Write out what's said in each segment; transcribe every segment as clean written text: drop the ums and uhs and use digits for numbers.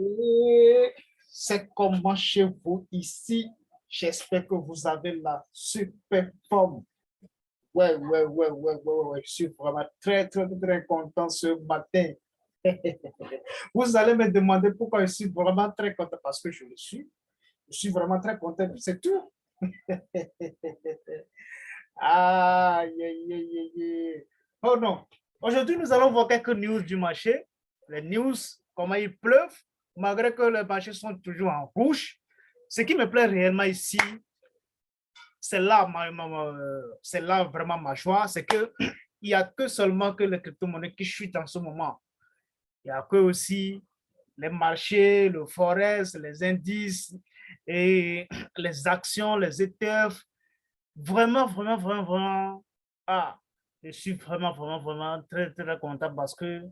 Et c'est comment chez vous ici. J'espère que vous avez la super forme. Ouais. Je suis vraiment très content ce matin. Vous allez me demander pourquoi je suis vraiment très content parce que je le suis. Je suis vraiment très content, c'est tout. Aïe. Oh non. Aujourd'hui, nous allons voir quelques news du marché. Les news, comment il pleuve, malgré que les marchés sont toujours en rouge. Ce qui me plaît réellement ici, c'est là, c'est là vraiment ma joie, c'est que il n'y a que seulement que les crypto-monnaies qui chutent en ce moment. Il n'y a que aussi les marchés, le forex, les indices et les actions, les ETF. Vraiment. Ah, je suis vraiment très content parce que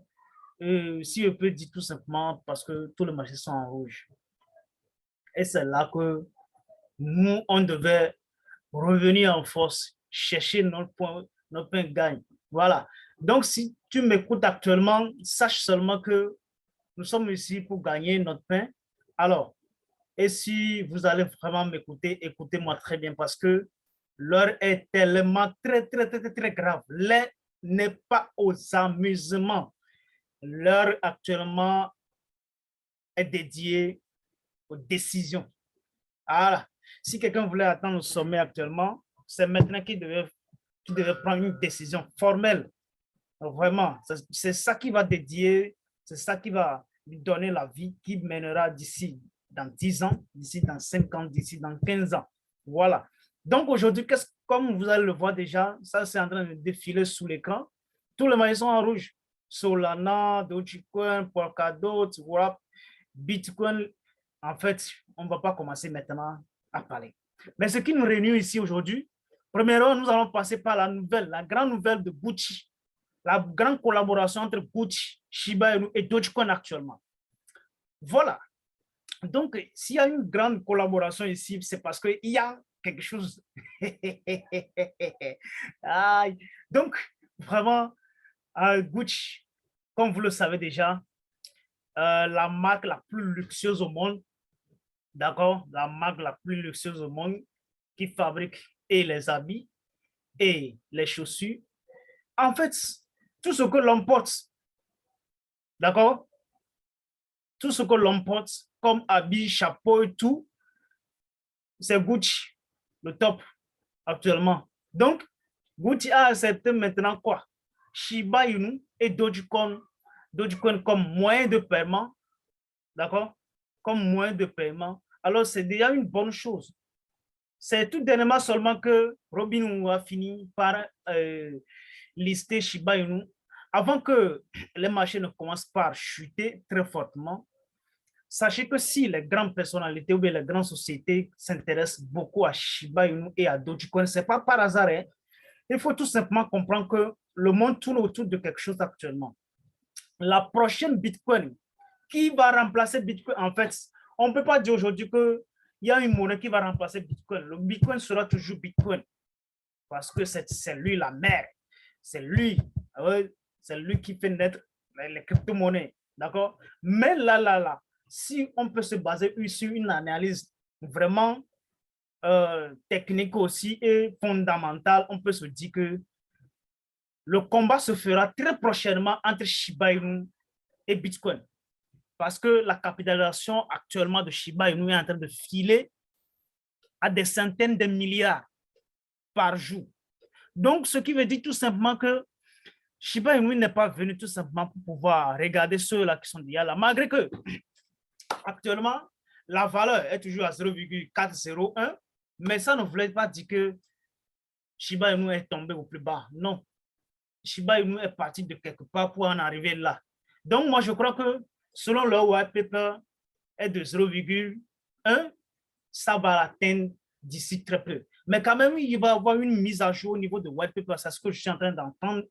si je peux dire tout simplement parce que tous les marchés sont en rouge. Et c'est là que nous, on devait revenir en force, chercher notre point de gagne. Voilà. Donc, si tu m'écoutes actuellement, sache seulement que nous sommes ici pour gagner notre pain. Alors, et si vous allez vraiment m'écouter, écoutez-moi très bien parce que l'heure est tellement très grave. L'heure n'est pas aux amusements. L'heure actuellement est dédiée aux décisions. Voilà. Si quelqu'un voulait attendre le sommet actuellement, c'est maintenant qu'il devait prendre une décision formelle. Vraiment, c'est ça qui va dédier, c'est ça qui va lui donner la vie qui mènera d'ici dans 10 ans, d'ici dans 5 ans, d'ici dans 15 ans. Voilà. Donc aujourd'hui, comme vous allez le voir déjà, ça c'est en train de défiler sous l'écran. Tous les maillots sont en rouge. Solana, Dogecoin, Polkadot, voilà, Bitcoin. En fait, on ne va pas commencer maintenant à parler. Mais ce qui nous réunit ici aujourd'hui, premièrement, nous allons passer par la grande nouvelle de Gucci, la grande collaboration entre Gucci, Shiba Inu et Dogecoin actuellement. Voilà. Donc, s'il y a une grande collaboration ici, c'est parce qu'il y a quelque chose. Donc, vraiment, Gucci, comme vous le savez déjà, la marque la plus luxueuse au monde, d'accord? La marque la plus luxueuse au monde qui fabrique et les habits et les chaussures. En fait, tout ce que l'on porte, d'accord? Tout ce que l'on porte comme habits, chapeau et tout, c'est Gucci, le top actuellement. Donc, Gucci a accepté maintenant quoi? Shiba Inu et Dogecoin comme moyen de paiement, d'accord? Comme moyen de paiement. Alors, c'est déjà une bonne chose. C'est tout dernièrement seulement que Robinhood a fini par lister Shiba Inu. Avant que les marchés ne commencent par chuter très fortement, sachez que si les grandes personnalités ou bien les grandes sociétés s'intéressent beaucoup à Shiba Inu et à Dogecoin, ce n'est pas par hasard. Hein. Il faut tout simplement comprendre que le monde tourne autour de quelque chose actuellement. La prochaine Bitcoin, qui va remplacer Bitcoin? En fait, on ne peut pas dire aujourd'hui qu'il y a une monnaie qui va remplacer Bitcoin. Le Bitcoin sera toujours Bitcoin parce que c'est lui la mère. C'est lui qui fait naître les crypto-monnaies. D'accord? Mais là, si on peut se baser sur une analyse vraiment technique aussi et fondamentale, on peut se dire que le combat se fera très prochainement entre Shiba Inu et Bitcoin. Parce que la capitalisation actuellement de Shiba Inu est en train de filer à des centaines de milliards par jour. Donc, ce qui veut dire tout simplement que Shiba Inu n'est pas venu tout simplement pour pouvoir regarder ceux-là qui sont déjà là, malgré que actuellement, la valeur est toujours à 0,401, mais ça ne voulait pas dire que Shiba Inu est tombé au plus bas. Non. Shiba Inu est parti de quelque part pour en arriver là. Donc, moi, je crois que selon le white paper est de 0,1, ça va l'atteindre d'ici très peu. Mais quand même, il va y avoir une mise à jour au niveau de white paper. C'est ce que je suis en train d'entendre.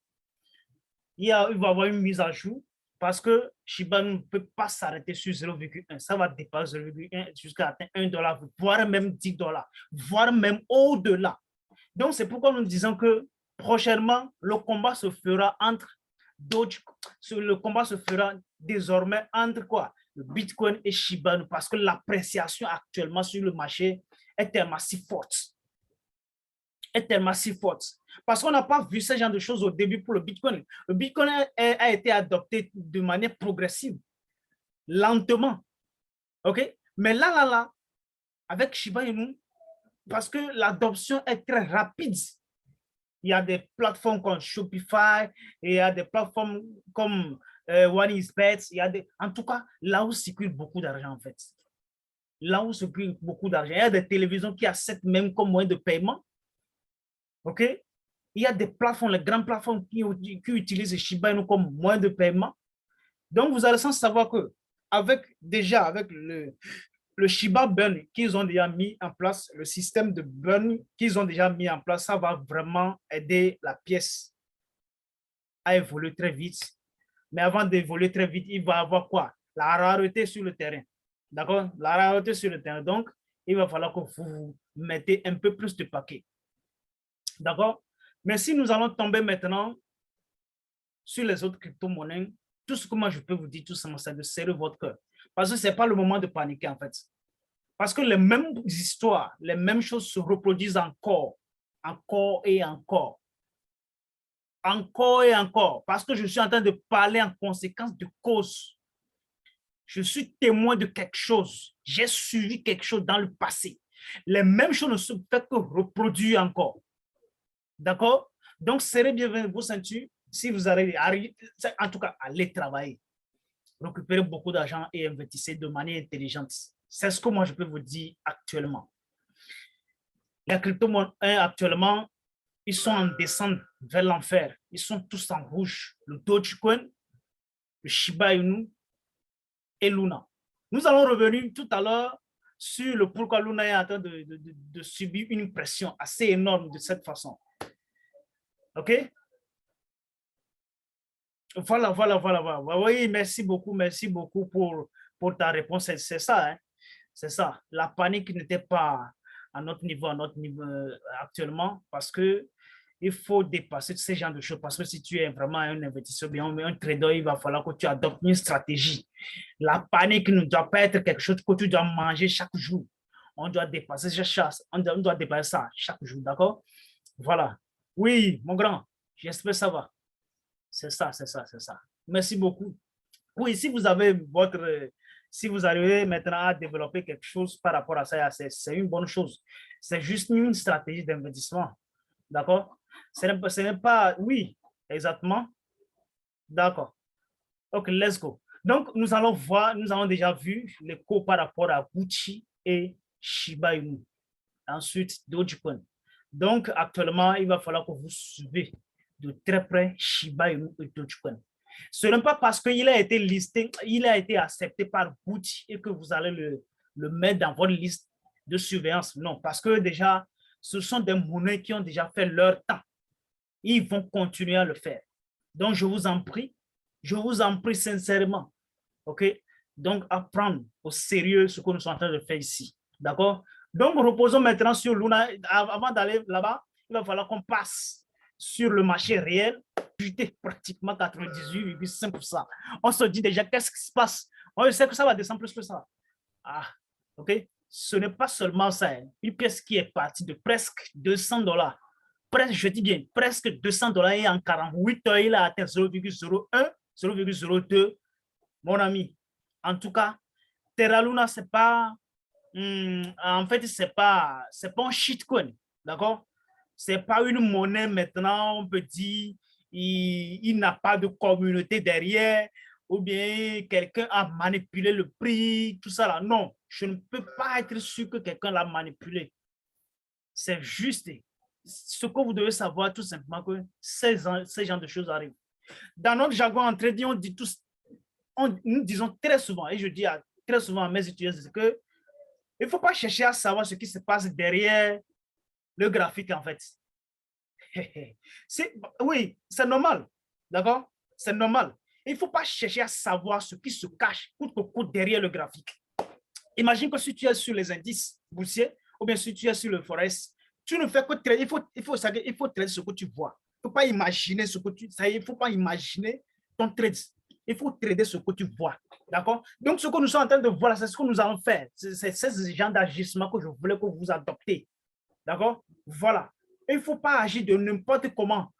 Il va y avoir une mise à jour parce que Shiba ne peut pas s'arrêter sur 0,1. Ça va dépasser 0,1 jusqu'à atteindre $1, voire même $10, voire même au-delà. Donc, c'est pourquoi nous disons que prochainement, le combat se fera entre le combat se fera désormais entre quoi? le Bitcoin et Shiba Inu parce que l'appréciation actuellement sur le marché est tellement si forte. Parce qu'on n'a pas vu ce genre de choses au début pour le Bitcoin. Le Bitcoin a été adopté de manière progressive, lentement. OK? Mais là, avec Shiba Inu, parce que l'adoption est très rapide. Il y a des plateformes comme Shopify, et il y a des plateformes comme OneXBet. En tout cas, là où circule beaucoup d'argent, en fait. Là où circule beaucoup d'argent. Il y a des télévisions qui acceptent même comme moyen de paiement. OK? Il y a des plateformes, les grandes plateformes qui utilisent Shiba Inu comme moyen de paiement. Donc, vous allez sans savoir que avec le Shiba Burn qu'ils ont déjà mis en place, le système de burn qu'ils ont déjà mis en place, ça va vraiment aider la pièce à évoluer très vite. Mais avant d'évoluer très vite, il va avoir quoi? La rareté sur le terrain. D'accord? La rareté sur le terrain. Donc, il va falloir que vous mettez un peu plus de paquets. D'accord? Mais si nous allons tomber maintenant sur les autres crypto-monnaies, tout ce que moi je peux vous dire, tout simplement, c'est de serrer votre cœur. Parce que ce n'est pas le moment de paniquer, en fait. Parce que les mêmes histoires, les mêmes choses se reproduisent encore et encore. Encore et encore. Parce que je suis en train de parler en conséquence de cause. Je suis témoin de quelque chose. J'ai suivi quelque chose dans le passé. Les mêmes choses ne se font que reproduire encore. D'accord? Donc, serrez bien vos ceintures si vous arrivez, en tout cas, allez travailler. Récupérez beaucoup d'argent et investissez de manière intelligente. C'est ce que moi, je peux vous dire actuellement. Les crypto-monnaies, actuellement, ils sont en descente vers l'enfer. Ils sont tous en rouge. Le Dogecoin, le Shiba Inu et Luna. Nous allons revenir tout à l'heure sur le pourquoi Luna est en train de subir une pression assez énorme de cette façon. OK? Voilà. Oui, merci beaucoup pour ta réponse. C'est ça, hein? C'est ça. La panique n'était pas à notre niveau actuellement parce que il faut dépasser ce genre de choses. Parce que si tu es vraiment un investisseur, bien un trader, il va falloir que tu adoptes une stratégie. La panique ne doit pas être quelque chose que tu dois manger chaque jour. On doit dépasser ça chaque jour, d'accord? Voilà. Oui, mon grand, j'espère que ça va. C'est ça. Merci beaucoup. Oui, si vous arrivez maintenant à développer quelque chose par rapport à ça, c'est une bonne chose. C'est juste une stratégie d'investissement. D'accord? Ce n'est pas, oui, exactement. D'accord. OK, let's go. Donc, nous avons déjà vu les cours par rapport à Gucci et Shiba Inu. Ensuite, Dogecoin. Donc, actuellement, il va falloir que vous suivez de très près Shiba Inu et Dogecoin. Ce n'est pas parce qu'il a été listé, il a été accepté par Gucci et que vous allez le mettre dans votre liste de surveillance. Non, parce que déjà, ce sont des monnaies qui ont déjà fait leur temps. Ils vont continuer à le faire. Donc, je vous en prie sincèrement, OK? Donc, à prendre au sérieux ce que nous sommes en train de faire ici. D'accord? Donc, reposons maintenant sur Luna. Avant d'aller là-bas, il va falloir qu'on passe sur le marché réel, chuté pratiquement 98,5%. On se dit déjà, qu'est-ce qui se passe? On sait que ça va descendre plus que ça. Ah, OK? Ce n'est pas seulement ça. Une pièce qui est partie de presque $200. Presque, je dis bien, presque $200 et en 48 heures, il a atteint 0,01, 0,02. Mon ami, en tout cas, Terra Luna, c'est pas, en fait, c'est pas un shitcoin, d'accord? C'est pas une monnaie maintenant, on peut dire, il n'a pas de communauté derrière, ou bien quelqu'un a manipulé le prix, tout ça là. Non, je ne peux pas être sûr que quelqu'un l'a manipulé. C'est juste ce que vous devez savoir tout simplement que ces genres de choses arrivent. Dans notre jargon en trading, on dit tous, nous disons très souvent, et je dis très souvent à mes étudiants, que il ne faut pas chercher à savoir ce qui se passe derrière le graphique en fait. Oui, c'est normal, d'accord? C'est normal. Il ne faut pas chercher à savoir ce qui se cache derrière le graphique. Imagine que si tu es sur les indices boursiers ou bien si tu es sur le forex, tu ne fais que trader. Il faut trader ce que tu vois. Il ne faut pas imaginer ce que tu... Il ne faut pas imaginer ton trade. Il faut trader ce que tu vois. D'accord? Donc, ce que nous sommes en train de voir, c'est ce que nous allons faire. C'est ce genre d'agissement que je voulais que vous adoptez. D'accord? Voilà. Il ne faut pas agir de n'importe comment.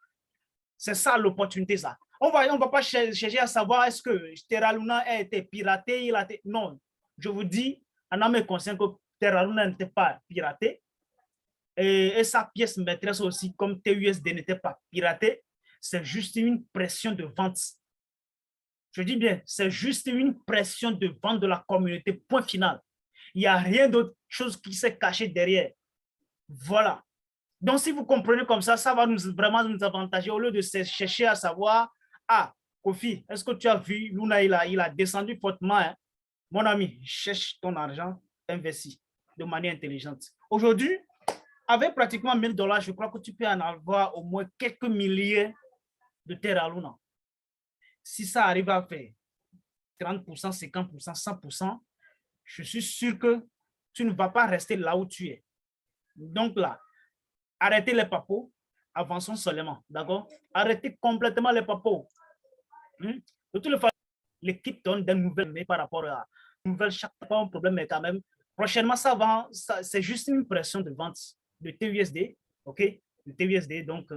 C'est ça l'opportunité, ça. On va pas chercher à savoir est-ce que Terra Luna a été piraté. Non, je vous dis, en âme et conscience que Terra Luna n'était pas piraté. Et sa pièce maîtresse aussi, comme TUSD n'était pas piraté. C'est juste une pression de vente. Je dis bien, c'est juste une pression de vente de la communauté, point final. Il n'y a rien d'autre chose qui s'est caché derrière. Voilà. Donc, si vous comprenez comme ça va vraiment nous avantager au lieu de chercher à savoir, ah, Kofi, est-ce que tu as vu, Luna, il a descendu fortement. Hein? Mon ami, cherche ton argent, investis de manière intelligente. Aujourd'hui, avec pratiquement 1000 $, je crois que tu peux en avoir au moins quelques milliers de Terra Luna. Si ça arrive à faire 30%, 50%, 100%, je suis sûr que tu ne vas pas rester là où tu es. Donc là, arrêtez les papos, avançons seulement, d'accord? Arrêtez complètement les papos. De toutes les façons, l'équipe donne des nouvelles par rapport à nouvelles, chaque fois un problème, mais quand même, prochainement, c'est juste une pression de vente de TUSD, ok? De TUSD, donc,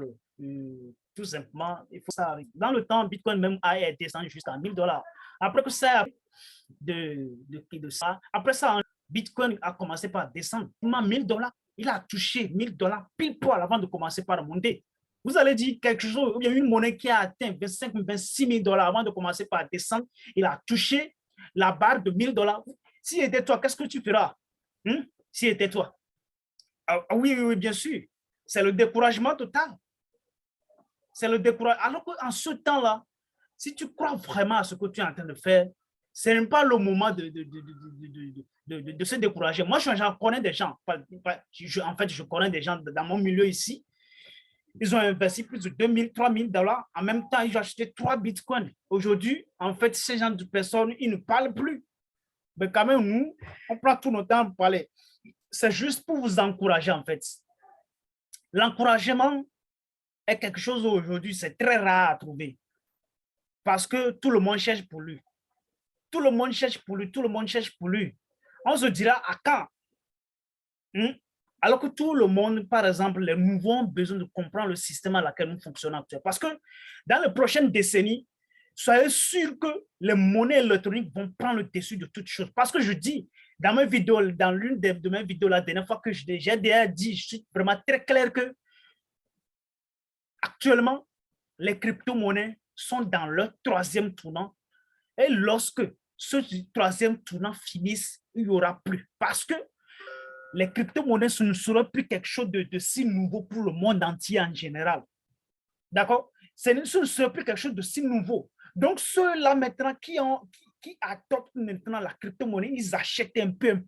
tout simplement, il faut ça arrive. Dans le temps, Bitcoin même a descendu jusqu'à 1000 $. Après que ça, de ça, après ça, Bitcoin a commencé par descendre. 1000 $. Il a touché 1000 $ pile poil avant de commencer par monter. Vous allez dire quelque chose, il y a une monnaie qui a atteint 25 000, 26 000 $ avant de commencer par descendre. Il a touché la barre de 1000 $. Si c'était toi, qu'est-ce que tu feras? Si c'était toi? Ah, oui, oui, bien sûr. C'est le découragement total. C'est le découragement. Alors qu'en ce temps-là, si tu crois vraiment à ce que tu es en train de faire, ce n'est pas le moment de se décourager. Moi, j'en connais des gens. En fait, je connais des gens dans mon milieu ici. Ils ont investi plus de 2 000, 3 000 $. En même temps, ils ont acheté 3 bitcoins. Aujourd'hui, en fait, ces gens de personnes, ils ne parlent plus. Mais quand même, nous, on prend tout notre temps pour parler. C'est juste pour vous encourager, en fait. L'encouragement est quelque chose aujourd'hui, c'est très rare à trouver. Parce que tout le monde cherche pour lui. Tout le monde cherche pour lui, tout le monde cherche pour lui. On se dira à quand? Alors que tout le monde, par exemple, les nouveaux ont besoin de comprendre le système à laquelle nous fonctionnons actuellement. Parce que dans les prochaines décennies, soyez sûr que les monnaies électroniques vont prendre le dessus de toutes choses. Parce que je dis, dans mes vidéos, dans l'une de mes vidéos, la dernière fois que j'ai déjà dit, je suis vraiment très clair que actuellement, les crypto-monnaies sont dans leur troisième tournant. Et lorsque ce troisième tournant finisse, il n'y aura plus. Parce que les crypto-monnaies ne seront plus quelque chose de si nouveau pour le monde entier en général. D'accord? Ce ne sera plus quelque chose de si nouveau. Donc, ceux-là maintenant qui adoptent maintenant la crypto-monnaie, ils achètent un peu.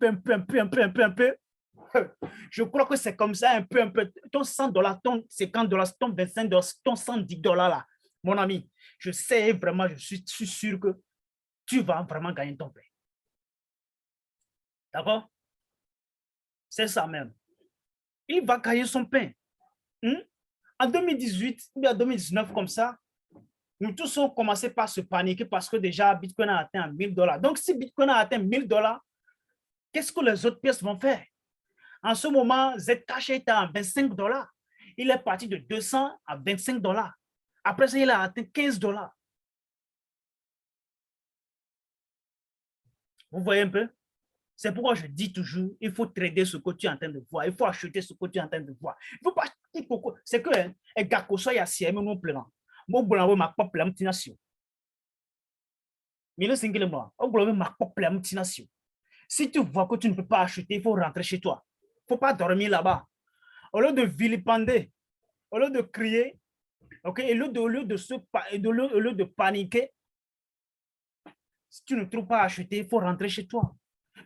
Je crois que c'est comme ça un peu. Ton 100 $, ton 50 $, ton 25 $, ton 110 $ là, mon ami, je sais vraiment, je suis sûr que tu vas vraiment gagner ton pain. D'accord? C'est ça même. Il va gagner son pain. En 2018 ou en 2019, comme ça, nous tous ont commencé par se paniquer parce que déjà Bitcoin a atteint 1000 $. Donc, si Bitcoin a atteint 1000 $, qu'est-ce que les autres pièces vont faire? En ce moment, Zcash est à 25 $. Il est parti de 200 à 25 $. Après ça, il a atteint 15 $. Vous voyez un peu? C'est pourquoi je dis toujours, il faut trader ce que tu es en train de voir. Il faut acheter ce que tu es en train de voir. Il faut pas acheter beaucoup. C'est que un gars qui soit assis, mais non plein. Moi, je ma pas plein de nation. Mais le single moi, je ma pas plein de nation. Si tu vois que tu ne peux pas acheter, il faut rentrer chez toi. Il ne faut pas dormir là-bas. Au lieu de vilipender, au lieu de crier, ok, au lieu de paniquer, si tu ne trouves pas acheter, il faut rentrer chez toi.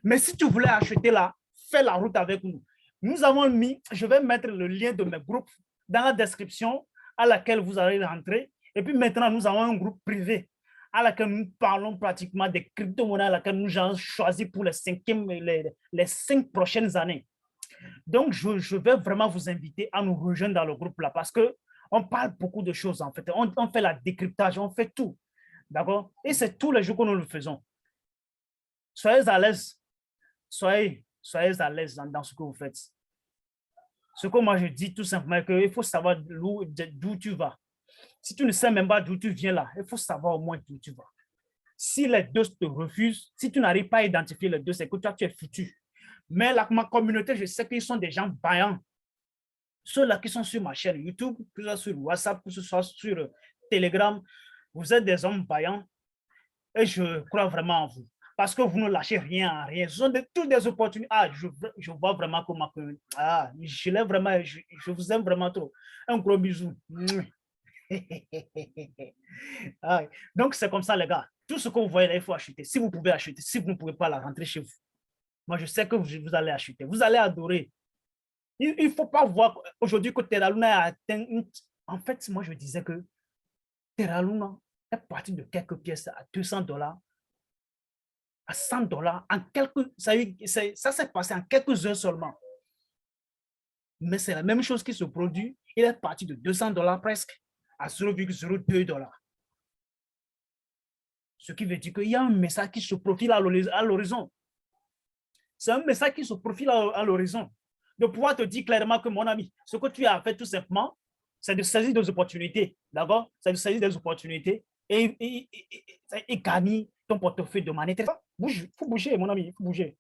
Mais si tu voulais acheter là, fais la route avec nous. Nous avons mis, je vais mettre le lien de mes groupes dans la description à laquelle vous allez rentrer. Et puis maintenant, nous avons un groupe privé à laquelle nous parlons pratiquement des crypto-monnaies à laquelle nous avons choisi pour les 5 prochaines années. Donc, je vais vraiment vous inviter à nous rejoindre dans le groupe là parce qu'on parle beaucoup de choses en fait. On fait la décryptage, on fait tout. D'accord? Et c'est tous les jours que nous le faisons. Soyez à l'aise. Soyez à l'aise dans ce que vous faites. Ce que moi je dis tout simplement, qu'il faut savoir d'où tu vas. Si tu ne sais même pas d'où tu viens là, il faut savoir au moins d'où tu vas. Si les deux te refusent, si tu n'arrives pas à identifier les deux, c'est que toi, tu es foutu. Mais ma communauté, je sais qu'ils sont des gens vaillants. Ceux-là qui sont sur ma chaîne YouTube, que ce soit sur WhatsApp, que ce soit sur Telegram, vous êtes des hommes vaillants et je crois vraiment en vous. Parce que vous ne lâchez rien à rien. Ce sont toutes des opportunités. Ah, je vois vraiment comment. Ah, je l'aime vraiment. Je vous aime vraiment trop. Un gros bisou. Ah, donc, c'est comme ça, les gars. Tout ce que vous voyez là, il faut acheter. Si vous pouvez acheter, si vous ne pouvez pas la rentrer chez vous. Moi, je sais que vous allez acheter. Vous allez adorer. Il ne faut pas voir aujourd'hui que Terra Luna a atteint En fait, moi, je disais que Terra Luna est parti de quelques pièces à $200, à $100, en quelques... Ça s'est passé en quelques heures seulement. Mais c'est la même chose qui se produit. Il est parti de $200 presque à $0,02. Ce qui veut dire qu'il y a un message qui se profile à l'horizon. C'est un message qui se profile à l'horizon. De pouvoir te dire clairement que, mon ami, ce que tu as fait tout simplement, c'est de saisir des opportunités. D'accord? C'est de saisir des opportunités et gagner ton portefeuille de manière très... Il faut bouger, mon ami, il faut bouger.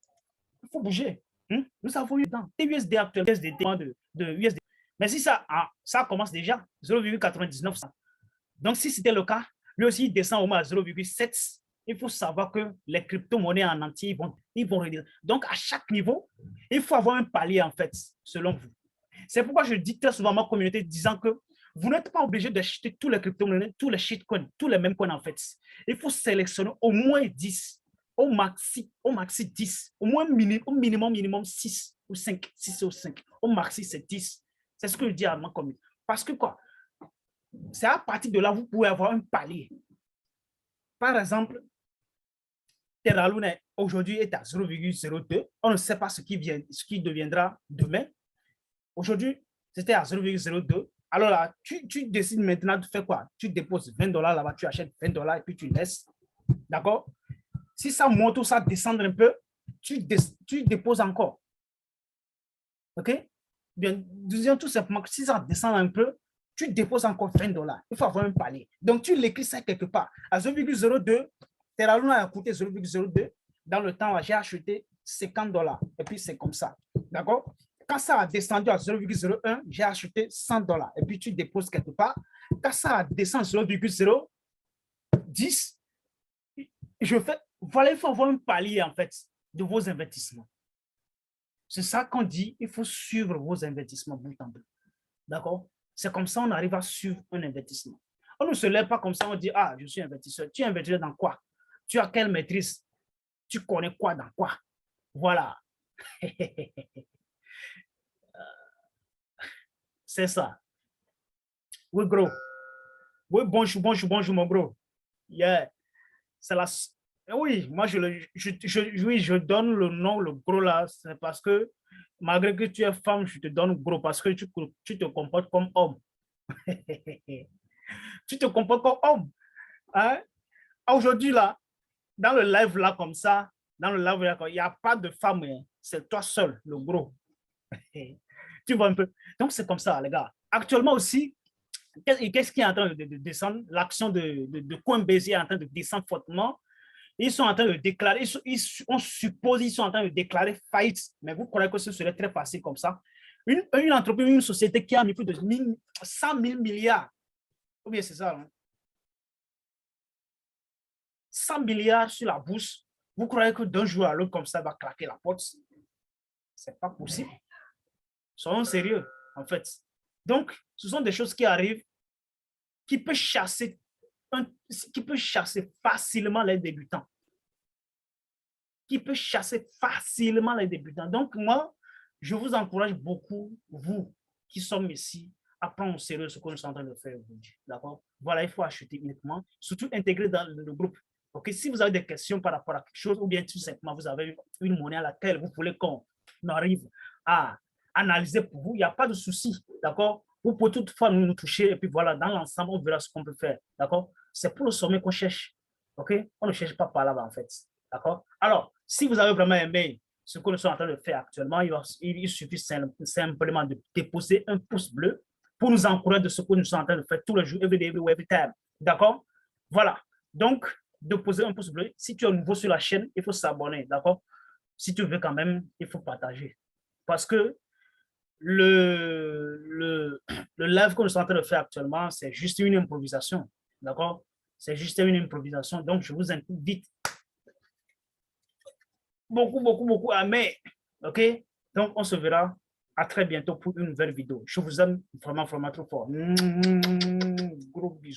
Il faut bouger. Nous avons eu dans USD actuellement, de USD. Mais si ça commence déjà, 0,99. Donc, si c'était le cas, lui aussi, il descend au moins à 0,7. Il faut savoir que les crypto-monnaies en entier, ils vont réduire. Donc, à chaque niveau, il faut avoir un palier, en fait, selon vous. C'est pourquoi je dis très souvent à ma communauté, disant que vous n'êtes pas obligé d'acheter tous les crypto-monnaies, tous les shitcoins, tous les mêmes coins, en fait. Il faut sélectionner au moins 10, au maxi 10, au minimum 6 ou 5, 6 ou 5. Au maxi, c'est 10. C'est ce que je dis à ma communauté. Parce que quoi? C'est à partir de là, vous pouvez avoir un palier. Par exemple, Terra Luna aujourd'hui est à 0,02. On ne sait pas ce qui deviendra demain. Aujourd'hui, c'était à 0,02. Alors là, tu décides maintenant de faire quoi? Tu déposes $20 là-bas, tu achètes $20 et puis tu laisses. D'accord? Si ça monte ou ça descend un peu, tu déposes encore. OK? Bien, disons tout simplement que si ça descend un peu, tu déposes encore $20. Il faut avoir un palier. Donc, tu l'écris ça quelque part. À 0,02, Terra Luna a coûté 0,02. Dans le temps, j'ai acheté $50. Et puis, c'est comme ça. D'accord? Quand ça a descendu à 0,01, j'ai acheté $100. Et puis, tu déposes quelque part. Quand ça a descendu à 0,010, voilà, il faut avoir un palier, en fait, de vos investissements. C'est ça qu'on dit, il faut suivre vos investissements bout en bout. D'accord? C'est comme ça qu'on arrive à suivre un investissement. On ne se lève pas comme ça, on dit, ah, je suis investisseur. Tu es investisseur dans quoi? Tu as quelle maîtrise? Tu connais quoi dans quoi? Voilà. C'est ça. Oui, gros. Oui, bonjour, mon gros. Yeah. C'est la... Oui, moi, oui, je donne le nom, le gros là, c'est parce que malgré que tu es femme, je te donne gros parce que tu te comportes comme homme. Tu te comportes comme homme. Hein? Aujourd'hui, là, dans le live, là, comme ça, dans le live, là, il n'y a pas de femme. Hein. C'est toi seul, le gros. Tu vois un peu. Donc, c'est comme ça, les gars. Actuellement aussi, qu'est-ce qui est en train de descendre? L'action de Coinbase est en train de descendre fortement. Ils sont en train de déclarer, on suppose qu'ils sont en train de déclarer faillite, mais vous croyez que ce serait très facile comme ça? Une entreprise, une société qui a mis plus de 100 000 milliards, ou bien c'est ça, hein? 100 milliards sur la bourse, vous croyez que d'un jour à l'autre, comme ça, va claquer la porte? C'est pas possible. Soyons sérieux, en fait. Donc, ce sont des choses qui arrivent, qui peuvent chasser, facilement les débutants. Qui peut chasser facilement les débutants. Donc, moi, je vous encourage beaucoup, vous qui sommes ici, à prendre au sérieux ce que nous sommes en train de faire aujourd'hui. D'accord? Voilà, il faut acheter uniquement, surtout intégrer dans le groupe. Ok, si vous avez des questions par rapport à quelque chose, ou bien tout simplement vous avez une monnaie à laquelle vous voulez qu'on arrive à analyser pour vous, il n'y a pas de souci. D'accord? Vous pouvez toutefois nous toucher et puis voilà, dans l'ensemble, on verra ce qu'on peut faire. D'accord? C'est pour le sommet qu'on cherche. OK? On ne cherche pas par là-bas, en fait. D'accord? Alors, si vous avez vraiment aimé ce que nous sommes en train de faire actuellement, il suffit simplement de déposer un pouce bleu pour nous encourager de ce que nous sommes en train de faire tous les jours, every day, everywhere, every time. D'accord? Voilà. Donc, déposer un pouce bleu. Si tu es nouveau sur la chaîne, il faut s'abonner. D'accord? Si tu veux quand même, il faut partager. Parce que le live que nous sommes en train de faire actuellement, c'est juste une improvisation. D'accord? C'est juste une improvisation. Donc, je vous invite vite. Beaucoup, beaucoup, beaucoup à aimer. OK? Donc, on se verra à très bientôt pour une nouvelle vidéo. Je vous aime vraiment, vraiment trop fort. Gros bisous.